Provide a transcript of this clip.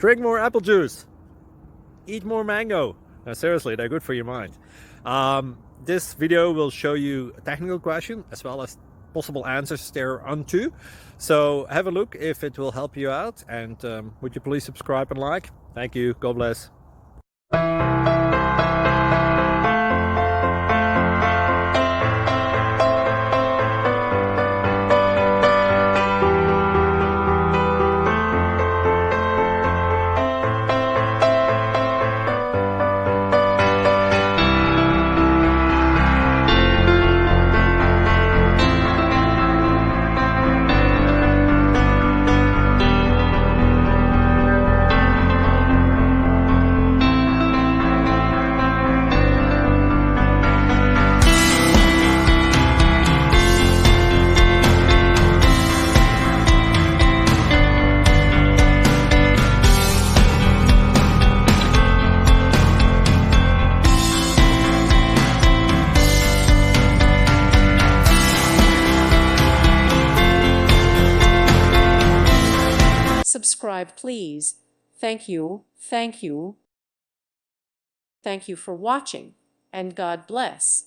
Drink more apple juice. Eat more mango. No, seriously, they're good for your mind. This video will show you a technical question as well as possible answers thereunto. So have a look if it will help you out, and would you please subscribe and like? Thank you. God bless. Subscribe, please. Thank you. Thank you. Thank you for watching, and God bless.